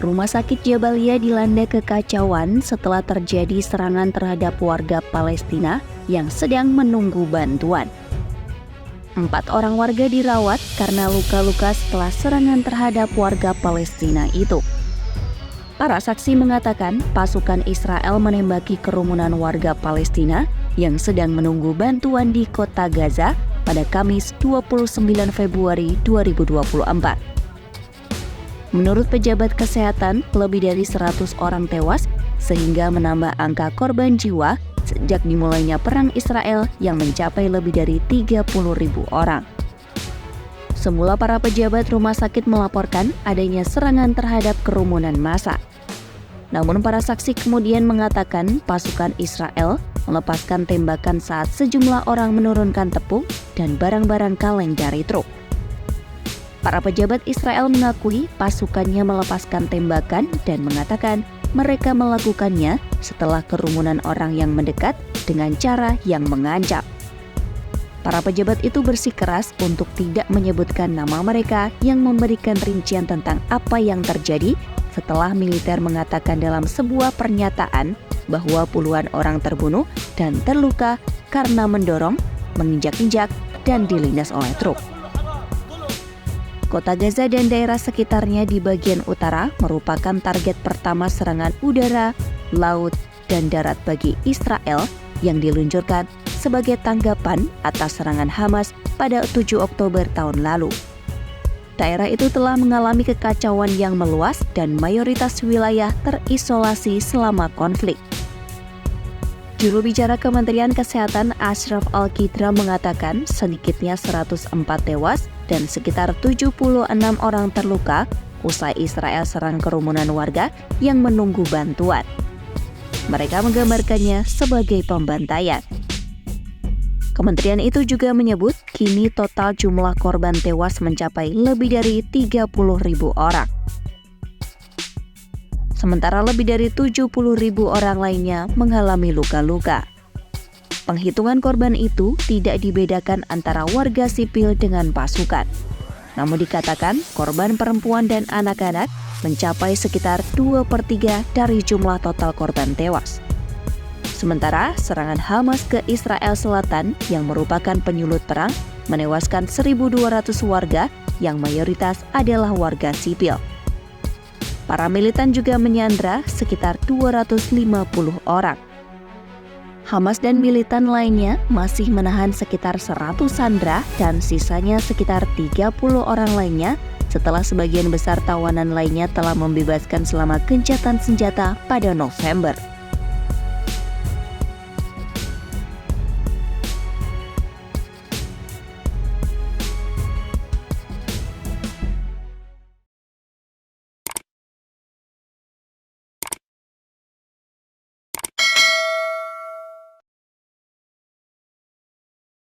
Rumah sakit Jabalia dilanda kekacauan setelah terjadi serangan terhadap warga Palestina yang sedang menunggu bantuan. 4 orang warga dirawat karena luka-luka setelah serangan terhadap warga Palestina itu. Para saksi mengatakan pasukan Israel menembaki kerumunan warga Palestina yang sedang menunggu bantuan di kota Gaza pada Kamis 29 Februari 2024. Menurut pejabat kesehatan, lebih dari 100 orang tewas sehingga menambah angka korban jiwa sejak dimulainya perang Israel yang mencapai lebih dari 30.000 orang. Semula para pejabat rumah sakit melaporkan adanya serangan terhadap kerumunan massa. Namun para saksi kemudian mengatakan pasukan Israel melepaskan tembakan saat sejumlah orang menurunkan tepung dan barang-barang kaleng dari truk. Para pejabat Israel mengakui pasukannya melepaskan tembakan dan mengatakan mereka melakukannya setelah kerumunan orang yang mendekat dengan cara yang mengancam. Para pejabat itu bersikeras untuk tidak menyebutkan nama mereka yang memberikan rincian tentang apa yang terjadi setelah militer mengatakan dalam sebuah pernyataan bahwa puluhan orang terbunuh dan terluka karena mendorong, menginjak-injak, dan dilindas oleh truk. Kota Gaza dan daerah sekitarnya di bagian utara merupakan target pertama serangan udara, laut, dan darat bagi Israel yang diluncurkan sebagai tanggapan atas serangan Hamas pada 7 Oktober tahun lalu. Daerah itu telah mengalami kekacauan yang meluas dan mayoritas wilayah terisolasi selama konflik. Juru bicara Kementerian Kesehatan Ashraf Al-Qidra mengatakan sedikitnya 104 tewas dan sekitar 76 orang terluka usai Israel serang kerumunan warga yang menunggu bantuan. Mereka menggambarkannya sebagai pembantaian. Kementerian itu juga menyebut kini total jumlah korban tewas mencapai lebih dari 30.000 orang. Sementara lebih dari 70.000 orang lainnya mengalami luka-luka. Penghitungan korban itu tidak dibedakan antara warga sipil dengan pasukan. Namun dikatakan korban perempuan dan anak-anak mencapai sekitar 2/3 dari jumlah total korban tewas. Sementara serangan Hamas ke Israel Selatan yang merupakan penyulut perang menewaskan 1.200 warga yang mayoritas adalah warga sipil. Para militan juga menyandra sekitar 250 orang. Hamas dan militan lainnya masih menahan sekitar 100 sandera dan sisanya sekitar 30 orang lainnya setelah sebagian besar tawanan lainnya telah membebaskan selama gencatan senjata pada November.